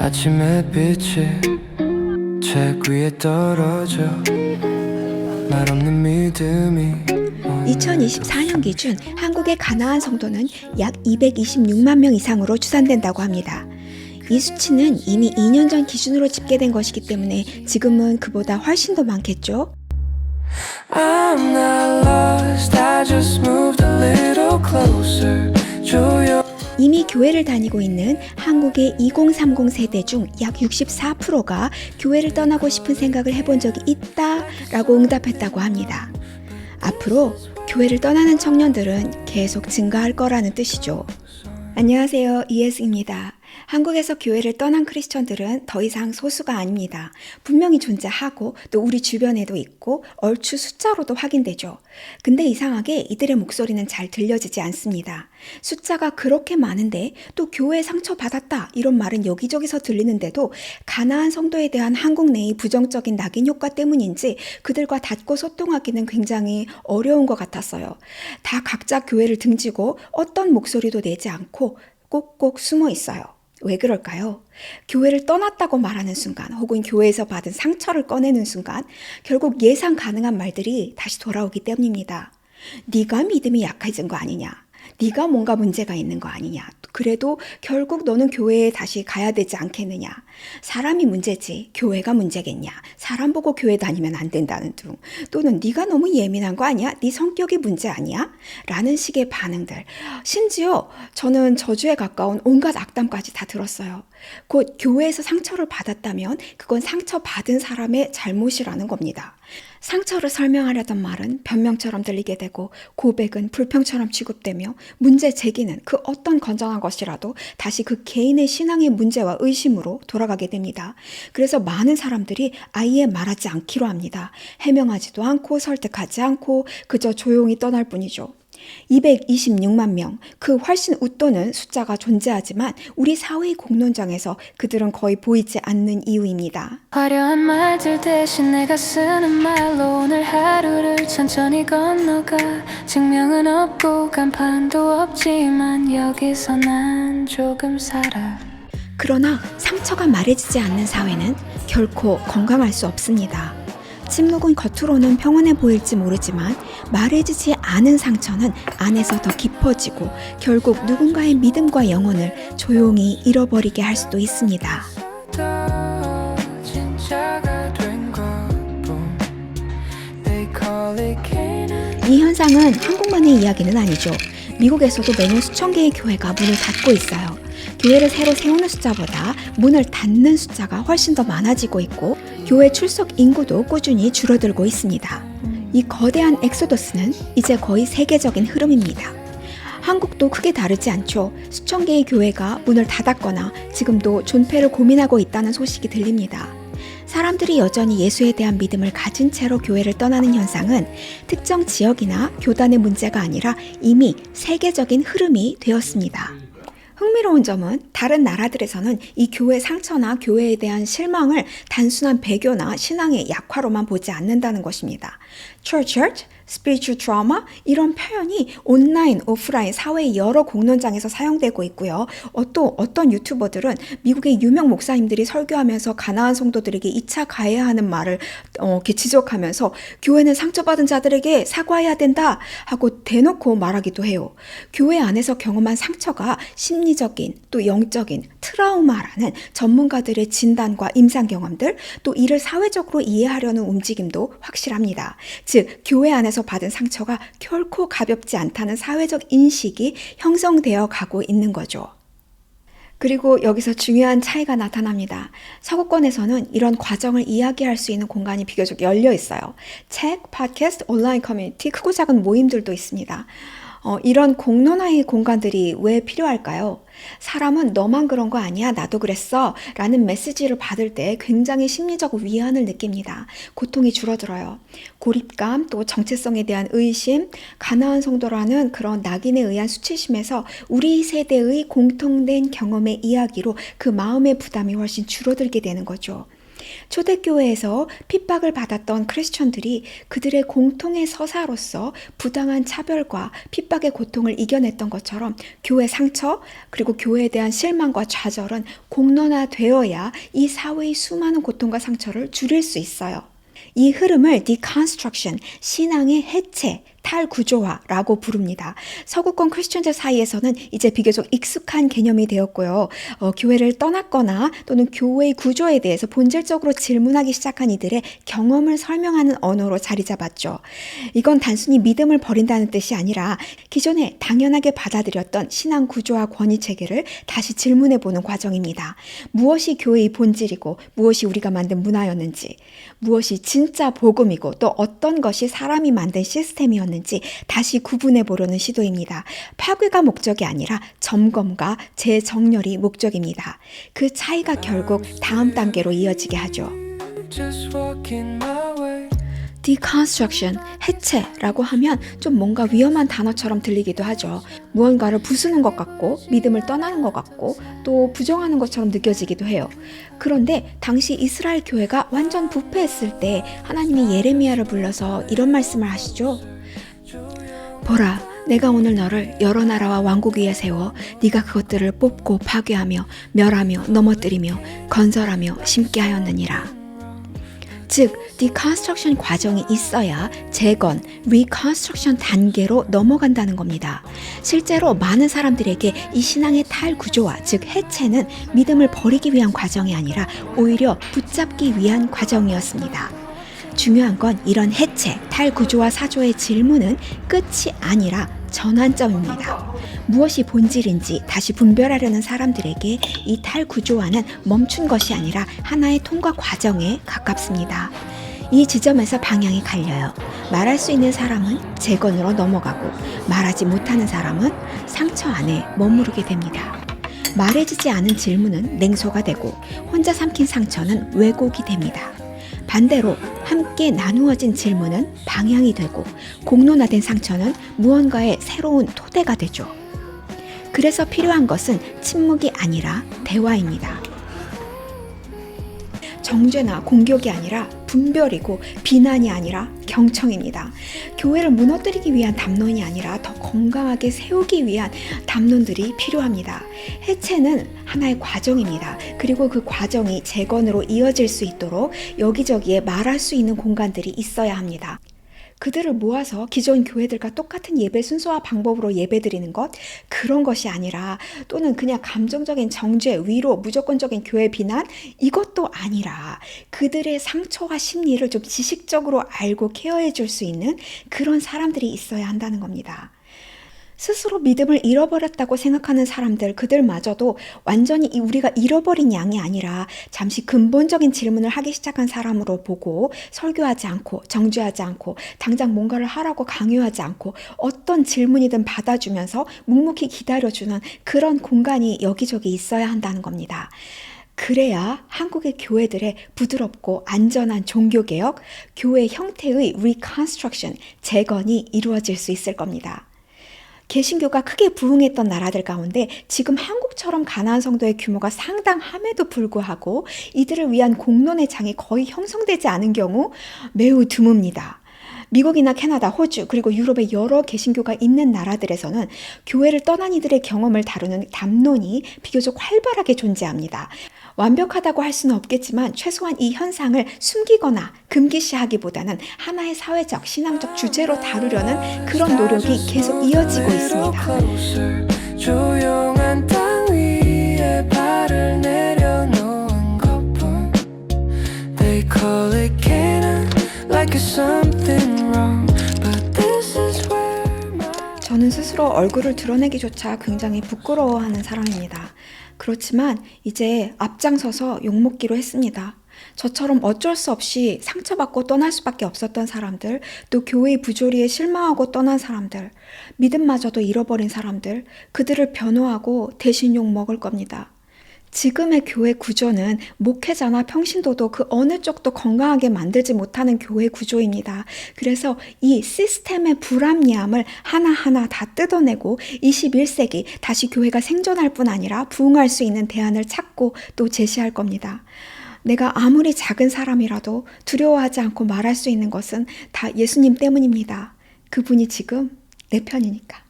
아침 햇빛이 책 위에 떨어져 말 없는 믿음이 2024년 기준 한국의 가나안 성도는 약 226만 명 이상으로 추산된다고 합니다. 이 수치는 이미 2년 전 기준으로 집계된 것이기 때문에 지금은 그보다 훨씬 더 많겠죠? I'm not lost, I just moved a little closer. 이미 교회를 다니고 있는 한국의 2030 세대 중 약 64%가 교회를 떠나고 싶은 생각을 해본 적이 있다라고 응답했다고 합니다. 앞으로 교회를 떠나는 청년들은 계속 증가할 거라는 뜻이죠. 안녕하세요, 이예승입니다. 한국에서 교회를 떠난 크리스천들은 더 이상 소수가 아닙니다. 분명히 존재하고 또 우리 주변에도 있고 얼추 숫자로도 확인되죠. 근데 이상하게 이들의 목소리는 잘 들려지지 않습니다. 숫자가 그렇게 많은데 또 교회에 상처받았다 이런 말은 여기저기서 들리는데도 가나안 성도에 대한 한국 내의 부정적인 낙인 효과 때문인지 그들과 닿고 소통하기는 굉장히 어려운 것 같았어요. 다 각자 교회를 등지고 어떤 목소리도 내지 않고 꼭꼭 숨어 있어요. 왜 그럴까요? 교회를 떠났다고 말하는 순간 혹은 교회에서 받은 상처를 꺼내는 순간 결국 예상 가능한 말들이 다시 돌아오기 때문입니다. 네가 믿음이 약해진 거 아니냐? 네가 뭔가 문제가 있는 거 아니냐? 그래도 결국 너는 교회에 다시 가야 되지 않겠느냐? 사람이 문제지 교회가 문제겠냐? 사람 보고 교회 다니면 안 된다는 둥 또는 네가 너무 예민한 거 아니야? 네 성격이 문제 아니야? 라는 식의 반응들. 심지어 저는 저주에 가까운 온갖 악담까지 다 들었어요. 곧 교회에서 상처를 받았다면 그건 상처받은 사람의 잘못이라는 겁니다. 상처를 설명하려던 말은 변명처럼 들리게 되고 고백은 불평처럼 취급되며 문제 제기는 그 어떤 건전한 것이라도 다시 그 개인의 신앙의 문제와 의심으로 돌아가게 됩니다. 그래서 많은 사람들이 아예 말하지 않기로 합니다. 해명하지도 않고 설득하지 않고 그저 조용히 떠날 뿐이죠. 226만 명, 그 훨씬 웃도는 숫자가 존재하지만 우리 사회의 공론장에서 그들은 거의 보이지 않는 이유입니다. 화려한 말들 대신 내가 쓰는 말로 오늘 하루를 천천히 건너가 증명은 없고 간판도 없지만 여기서 난 조금 살아. 그러나 상처가 말해지지 않는 사회는 결코 건강할 수 없습니다. 침묵은 겉으로는 평온해 보일지 모르지만 말해지지 않은 상처는 안에서 더 깊어지고 결국 누군가의 믿음과 영혼을 조용히 잃어버리게 할 수도 있습니다. 이 현상은 한국만의 이야기는 아니죠. 미국에서도 매년 수천 개의 교회가 문을 닫고 있어요. 교회를 새로 세우는 숫자보다 문을 닫는 숫자가 훨씬 더 많아지고 있고 교회 출석 인구도 꾸준히 줄어들고 있습니다. 이 거대한 엑소더스는 이제 거의 세계적인 흐름입니다. 한국도 크게 다르지 않죠. 수천 개의 교회가 문을 닫았거나 지금도 존폐를 고민하고 있다는 소식이 들립니다. 사람들이 여전히 예수에 대한 믿음을 가진 채로 교회를 떠나는 현상은 특정 지역이나 교단의 문제가 아니라 이미 세계적인 흐름이 되었습니다. 흥미로운 점은 다른 나라들에서는 이 교회 상처나 교회에 대한 실망을 단순한 배교나 신앙의 약화로만 보지 않는다는 것입니다. Church hurt, spiritual trauma 이런 표현이 온라인, 오프라인 사회의 여러 공론장에서 사용되고 있고요. 또 어떤 유튜버들은 미국의 유명 목사님들이 설교하면서 가나안 성도들에게 2차 가해야 하는 말을 이렇게 지적하면서 교회는 상처받은 자들에게 사과해야 된다 하고 대놓고 말하기도 해요. 교회 안에서 경험한 상처가 심리적인 또 영적인 트라우마라는 전문가들의 진단과 임상 경험들 또 이를 사회적으로 이해하려는 움직임도 확실합니다. 즉 교회 안에서 받은 상처가 결코 가볍지 않다는 사회적 인식이 형성되어 가고 있는 거죠. 그리고 여기서 중요한 차이가 나타납니다. 서구권에서는 이런 과정을 이야기할 수 있는 공간이 비교적 열려 있어요. 책, 팟캐스트, 온라인 커뮤니티, 크고 작은 모임들도 있습니다. 이런 공론화의 공간들이 왜 필요할까요? 사람은 너만 그런 거 아니야, 나도 그랬어 라는 메시지를 받을 때 굉장히 심리적 위안을 느낍니다. 고통이 줄어들어요. 고립감, 또 정체성에 대한 의심, 가나안 성도라는 그런 낙인에 의한 수치심에서 우리 세대의 공통된 경험의 이야기로 그 마음의 부담이 훨씬 줄어들게 되는 거죠. 초대교회에서 핍박을 받았던 크리스천들이 그들의 공통의 서사로서 부당한 차별과 핍박의 고통을 이겨냈던 것처럼 교회 상처 그리고 교회에 대한 실망과 좌절은 공론화되어야 이 사회의 수많은 고통과 상처를 줄일 수 있어요. 이 흐름을 deconstruction, 신앙의 해체, 탈구조화라고 부릅니다. 서구권 크리스천들 사이에서는 이제 비교적 익숙한 개념이 되었고요. 교회를 떠났거나 또는 교회의 구조에 대해서 본질적으로 질문하기 시작한 이들의 경험을 설명하는 언어로 자리 잡았죠. 이건 단순히 믿음을 버린다는 뜻이 아니라 기존에 당연하게 받아들였던 신앙 구조와 권위 체계를 다시 질문해보는 과정입니다. 무엇이 교회의 본질이고 무엇이 우리가 만든 문화였는지, 무엇이 진짜 복음이고 또 어떤 것이 사람이 만든 시스템이었는지 다시 구분해 보려는 시도입니다. 파괴가 목적이 아니라 점검과 재정렬이 목적입니다. 그 차이가 결국 다음 단계로 이어지게 하죠. Just walking my way. deconstruction, 해체라고 하면 좀 뭔가 위험한 단어처럼 들리기도 하죠. 무언가를 부수는 것 같고 믿음을 떠나는 것 같고 또 부정하는 것처럼 느껴지기도 해요. 그런데 당시 이스라엘 교회가 완전 부패했을 때 하나님이 예레미야를 불러서 이런 말씀을 하시죠. 보라, 내가 오늘 너를 여러 나라와 왕국 위에 세워 네가 그것들을 뽑고 파괴하며 멸하며 넘어뜨리며 건설하며 심게 하였느니라. 즉, deconstruction 과정이 있어야 재건, reconstruction 단계로 넘어간다는 겁니다. 실제로 많은 사람들에게 이 신앙의 탈구조화, 즉 해체는 믿음을 버리기 위한 과정이 아니라 오히려 붙잡기 위한 과정이었습니다. 중요한 건 이런 해체, 탈구조화 사조의 질문은 끝이 아니라 전환점입니다. 무엇이 본질인지 다시 분별하려는 사람들에게 이 탈구조화는 멈춘 것이 아니라 하나의 통과 과정에 가깝습니다. 이 지점에서 방향이 갈려요. 말할 수 있는 사람은 재건으로 넘어가고 말하지 못하는 사람은 상처 안에 머무르게 됩니다. 말해지지 않은 질문은 냉소가 되고 혼자 삼킨 상처는 왜곡이 됩니다. 반대로 함께 나누어진 질문은 방향이 되고 공론화된 상처는 무언가의 새로운 토대가 되죠. 그래서 필요한 것은 침묵이 아니라 대화입니다. 정죄나 공격이 아니라 분별이고 비난이 아니라 경청입니다. 교회를 무너뜨리기 위한 담론이 아니라 더 건강하게 세우기 위한 담론들이 필요합니다. 해체는 하나의 과정입니다. 그리고 그 과정이 재건으로 이어질 수 있도록 여기저기에 말할 수 있는 공간들이 있어야 합니다. 그들을 모아서 기존 교회들과 똑같은 예배 순서와 방법으로 예배드리는 것, 그런 것이 아니라 또는 그냥 감정적인 정죄, 위로, 무조건적인 교회 비난, 이것도 아니라 그들의 상처와 심리를 좀 지식적으로 알고 케어해 줄 수 있는 그런 사람들이 있어야 한다는 겁니다. 스스로 믿음을 잃어버렸다고 생각하는 사람들, 그들마저도 완전히 우리가 잃어버린 양이 아니라 잠시 근본적인 질문을 하기 시작한 사람으로 보고 설교하지 않고 정죄하지 않고 당장 뭔가를 하라고 강요하지 않고 어떤 질문이든 받아주면서 묵묵히 기다려주는 그런 공간이 여기저기 있어야 한다는 겁니다. 그래야 한국의 교회들의 부드럽고 안전한 종교개혁, 교회 형태의 reconstruction, 재건이 이루어질 수 있을 겁니다. 개신교가 크게 부흥했던 나라들 가운데 지금 한국처럼 가나안 성도의 규모가 상당함에도 불구하고 이들을 위한 공론의 장이 거의 형성되지 않은 경우 매우 드뭅니다. 미국이나 캐나다, 호주, 그리고 유럽의 여러 개신교가 있는 나라들에서는 교회를 떠난 이들의 경험을 다루는 담론이 비교적 활발하게 존재합니다. 완벽하다고 할 수는 없겠지만 최소한 이 현상을 숨기거나 금기시하기보다는 하나의 사회적, 신앙적 주제로 다루려는 그런 노력이 계속 이어지고 있습니다. 조용한 땅 위에 발을 내려놓은 것뿐. They call it Canaan like it's something wrong, but this is where my... 저는 스스로 얼굴을 드러내기조차 굉장히 부끄러워하는 사람입니다. 그렇지만 이제 앞장서서 욕먹기로 했습니다. 저처럼 어쩔 수 없이 상처받고 떠날 수밖에 없었던 사람들, 또 교회의 부조리에 실망하고 떠난 사람들, 믿음마저도 잃어버린 사람들, 그들을 변호하고 대신 욕먹을 겁니다. 지금의 교회 구조는 목회자나 평신도도 그 어느 쪽도 건강하게 만들지 못하는 교회 구조입니다. 그래서 이 시스템의 불합리함을 하나하나 다 뜯어내고 21세기 다시 교회가 생존할 뿐 아니라 부흥할 수 있는 대안을 찾고 또 제시할 겁니다. 내가 아무리 작은 사람이라도 두려워하지 않고 말할 수 있는 것은 다 예수님 때문입니다. 그분이 지금 내 편이니까.